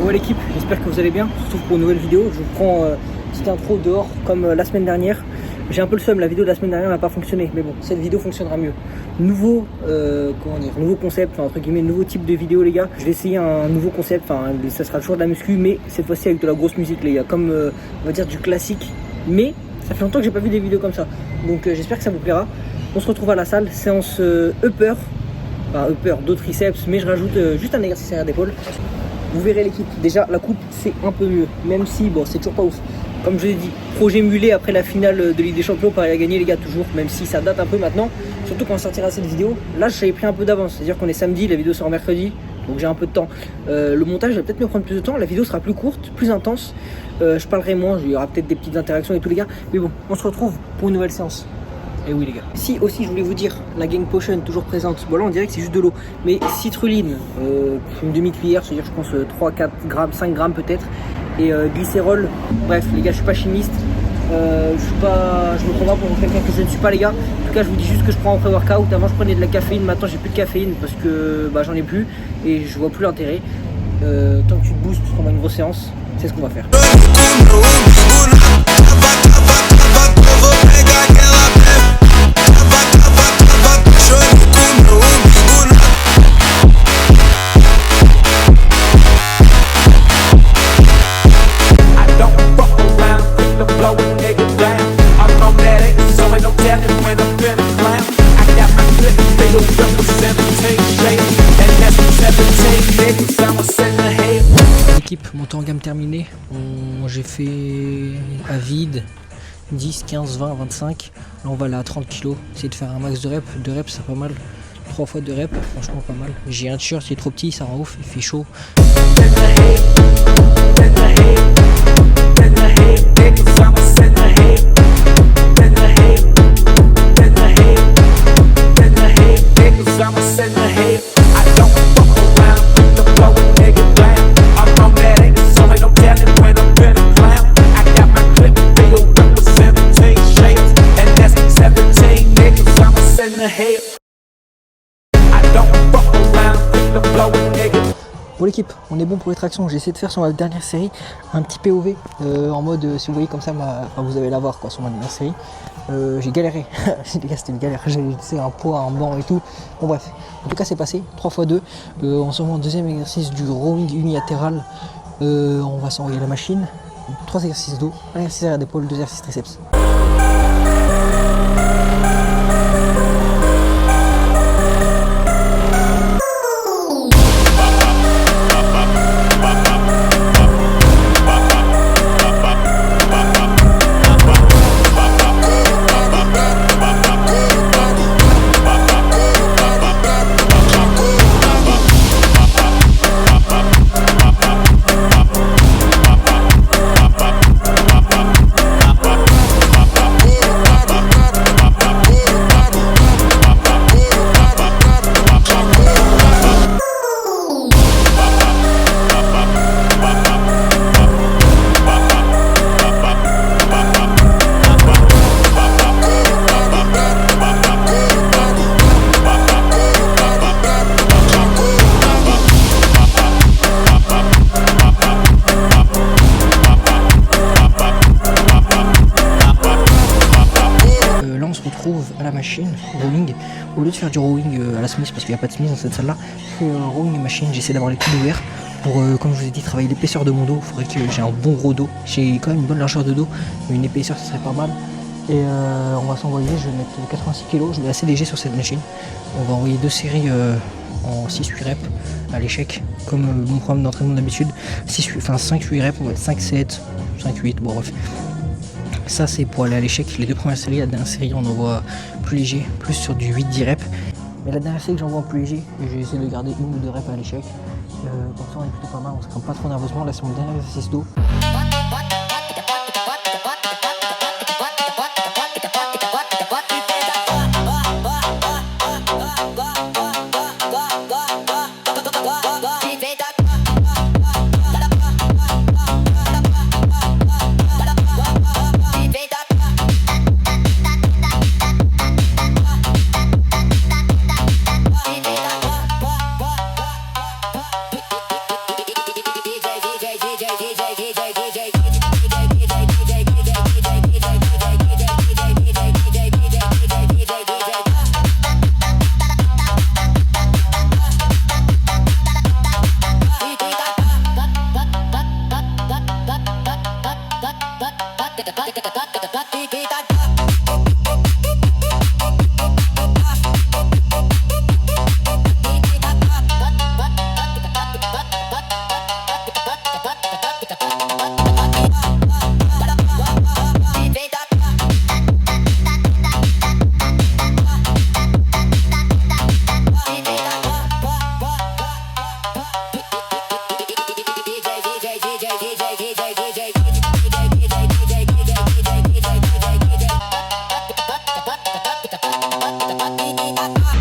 Ouais l'équipe, j'espère que vous allez bien. On se retrouve pour une nouvelle vidéo. Je vous prends une petite intro dehors comme la semaine dernière. J'ai un peu le seum, la vidéo de la semaine dernière n'a pas fonctionné, mais bon, cette vidéo fonctionnera mieux. Nouveau, nouveau concept, enfin, entre guillemets, nouveau type de vidéo les gars. Je vais essayer un nouveau concept, enfin ça sera toujours de la muscu, mais cette fois-ci avec de la grosse musique les gars, comme on va dire du classique. Mais ça fait longtemps que j'ai pas vu des vidéos comme ça, donc j'espère que ça vous plaira. On se retrouve à la salle, séance upper, enfin upper, dos triceps, mais je rajoute juste un exercice arrière d'épaule. Vous verrez l'équipe, déjà la coupe c'est un peu mieux, même si bon c'est toujours pas ouf. Comme je l'ai dit, projet mulé après la finale de Ligue des Champions, Paris a gagné les gars toujours, même si ça date un peu maintenant. Surtout quand on sortira cette vidéo, là j'avais pris un peu d'avance, c'est-à-dire qu'on est samedi, la vidéo sort mercredi, donc j'ai un peu de temps. Le montage va peut-être me prendre plus de temps, la vidéo sera plus courte, plus intense, je parlerai moins, il y aura peut-être des petites interactions et tout les gars, mais bon, on se retrouve pour une nouvelle séance. Et oui les gars. Si aussi je voulais vous dire, la Gang Potion toujours présente. Bon là on dirait que c'est juste de l'eau. Mais citrulline, une demi-cuillère, c'est-à-dire je pense 3, 4 grammes, 5 grammes peut-être. Et glycérol. Bref les gars je suis pas chimiste. Je me prends pas pour quelqu'un que je ne suis pas les gars. En tout cas je vous dis juste que je prends en pré-workout. Avant je prenais de la caféine, maintenant j'ai plus de caféine parce que j'en ai plus. Et je vois plus l'intérêt. Tant que tu te boostes pendant une grosse séance, c'est ce qu'on va faire. L'équipe, montée en gamme terminée, j'ai fait à vide 10, 15, 20, 25, là on va aller à 30 kg, essayer de faire un max de reps, c'est pas mal, 3 fois de reps, franchement pas mal. J'ai un t-shirt qui est trop petit, ça rend ouf, il fait chaud. Bon l'équipe, on est bon pour les tractions. J'ai essayé de faire sur ma dernière série un petit POV en mode, si vous voyez comme ça, vous allez l'avoir quoi sur ma dernière série. J'ai galéré, les gars c'était une galère, j'ai laissé un poids, un banc et tout. Bon bref, en tout cas c'est passé, 3x2. On se remet en deuxième exercice du rowing unilatéral. On va s'envoyer la machine. 3 exercices dos, un exercice arrière d'épaule, 2 exercices triceps. À la machine rowing, au lieu de faire du rowing à la Smith parce qu'il n'y a pas de Smith dans cette salle là, je fais rowing machine, j'essaie d'avoir les coudes ouverts pour comme je vous ai dit travailler l'épaisseur de mon dos. Il faudrait que j'ai un bon gros dos, j'ai quand même une bonne largeur de dos mais une épaisseur ça serait pas mal. Et on va s'envoyer, je vais mettre 86 kg, je vais assez léger sur cette machine. On va envoyer 2 séries en 6-8 reps à l'échec comme mon programme d'entraînement d'habitude, 5-8 reps, on va être 5-7, 5-8, bon bref. Ça c'est pour aller à l'échec, les 2 premières séries, la dernière série on envoie plus léger, plus sur du 8-10 reps. Mais la dernière série que j'envoie en plus léger, je vais essayer de garder 1 ou 2 reps à l'échec. Comme ça on est plutôt pas mal, on se craint pas trop nerveusement, là c'est mon dernier exercice dos.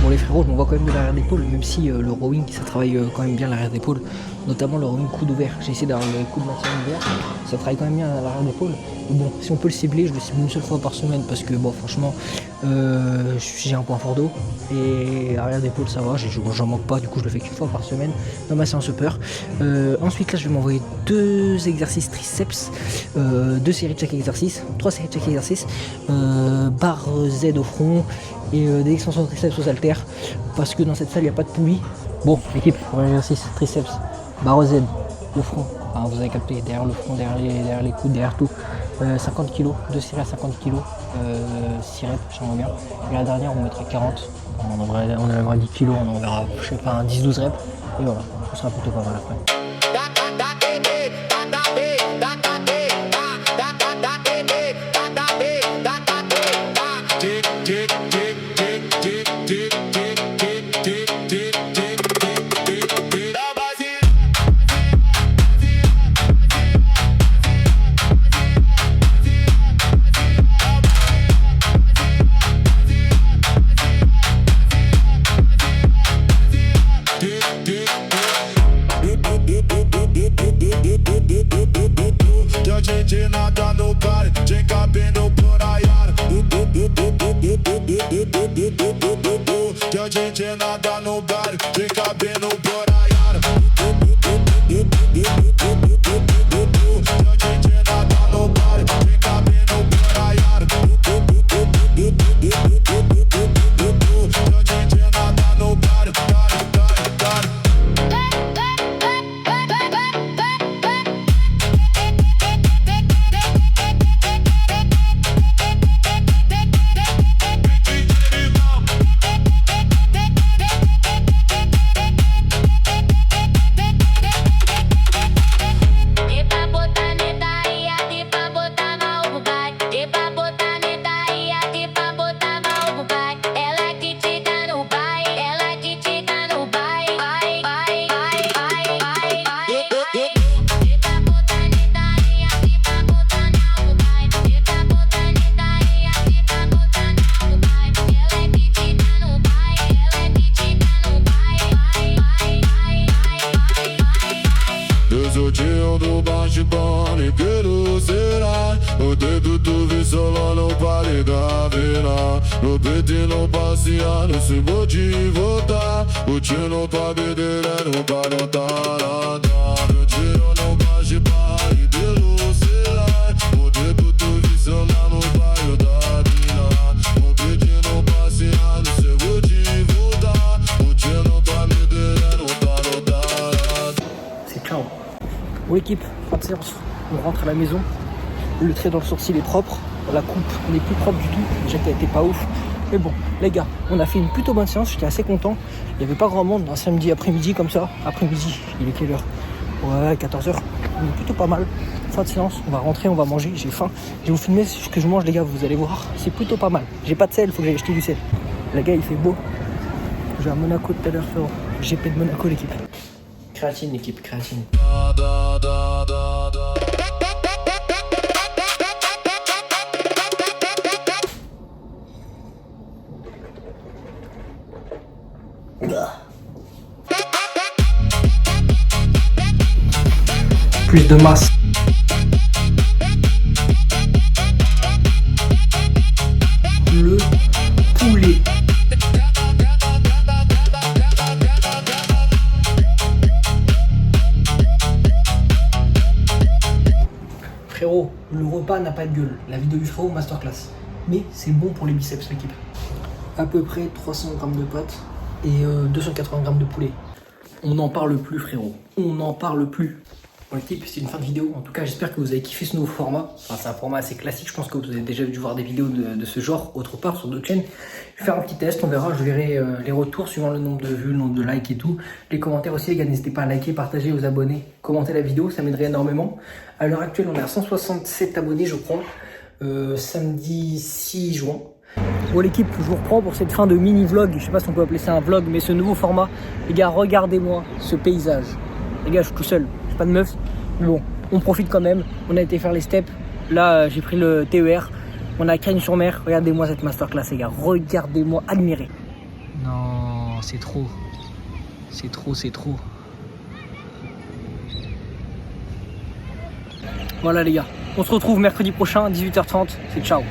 Bon les frérots, je m'en vois quand même de l'arrière d'épaule, même si le rowing ça travaille quand même bien l'arrière d'épaule, notamment le rowing coude ouvert. J'ai essayé d'avoir le coude maintien ouvert, ça travaille quand même bien à l'arrière d'épaule. Bon, si on peut le cibler, je le cible une seule fois par semaine parce que bon franchement j'ai un point fort d'eau et arrière d'épaule ça va, j'en manque pas, du coup je le fais qu'une fois par semaine dans ma séance upper. Ensuite là je vais m'envoyer 2 exercices triceps, 2 séries de chaque exercice, 3 séries de chaque exercice, barre Z au front et des extensions de triceps aux haltères parce que dans cette salle il n'y a pas de poulie. Bon l'équipe, premier exercice, triceps, barre Z au front, enfin, vous avez capté, derrière le front, derrière les coudes, derrière tout. 50 kg, 2 séries à 50 kg, 6 reps, j'aimerais bien. Et la dernière on mettra 40, on enlèvera 10 kg, on enverra je sais pas un 10-12 reps et voilà, ce sera plutôt pas mal après. Nada no bar, vem cabendo boraiara. Nada no bar, vem cabendo boraiara. Nada no bar, do bate-pano pelo será. O dedo do visola no pare da vela. No PT não passear, no símbolo de voltar. O tio não pra beber, não pra notar nada. Meu tio não bate-pano pelo será. O dedo do visola no bairro da vila. No PT não passear, no símbolo de voltar. O tio não pra beber, não pra notar nada. C'est ciao. Bon l'équipe, fin de séance, on rentre à la maison, le trait dans le sourcil est propre, la coupe n'est plus propre du tout, déjà qu'elle était pas ouf. Mais bon, les gars, on a fait une plutôt bonne séance, j'étais assez content. Il n'y avait pas grand monde un samedi après-midi comme ça. Après-midi, il est quelle heure? Ouais, 14h, on est plutôt pas mal. Fin de séance, on va rentrer, on va manger, j'ai faim. Je vais vous filmer ce que je mange les gars, vous allez voir, c'est plutôt pas mal. J'ai pas de sel, faut que j'aille acheter du sel. Les gars, il fait beau. Je vais à Monaco tout à l'heure, frérot. GP de Monaco l'équipe. Créatine l'équipe, créatine. Plus de masse. Le poulet. Frérot, le repas n'a pas de gueule. La vidéo du frérot masterclass. Mais c'est bon pour les biceps l'équipe. À peu près 300 grammes de pâtes et 280 grammes de poulet. On n'en parle plus frérot. On n'en parle plus. Bon l'équipe, c'est une fin de vidéo. En tout cas, j'espère que vous avez kiffé ce nouveau format. Enfin, c'est un format assez classique. Je pense que vous avez déjà dû voir des vidéos de ce genre autre part sur d'autres chaînes. Je vais faire un petit test, on verra. Je verrai les retours suivant le nombre de vues, le nombre de likes et tout. Les commentaires aussi, les gars, n'hésitez pas à liker, partager, vous abonner, commenter la vidéo, ça m'aiderait énormément. À l'heure actuelle, on est à 167 abonnés, je crois. Samedi 6 juin. Bon l'équipe, je vous reprends pour cette fin de mini vlog. Je sais pas si on peut appeler ça un vlog, mais ce nouveau format. Les gars, regardez-moi ce paysage. Les gars, je suis tout seul. Pas de meuf, mais bon, on profite quand même. On a été faire les steps. Là, j'ai pris le TER. On a Cagnes-sur-Mer. Regardez-moi cette masterclass, les gars. Regardez-moi, admirez. Non, c'est trop. C'est trop, c'est trop. Voilà, les gars. On se retrouve mercredi prochain, 18h30. C'est ciao.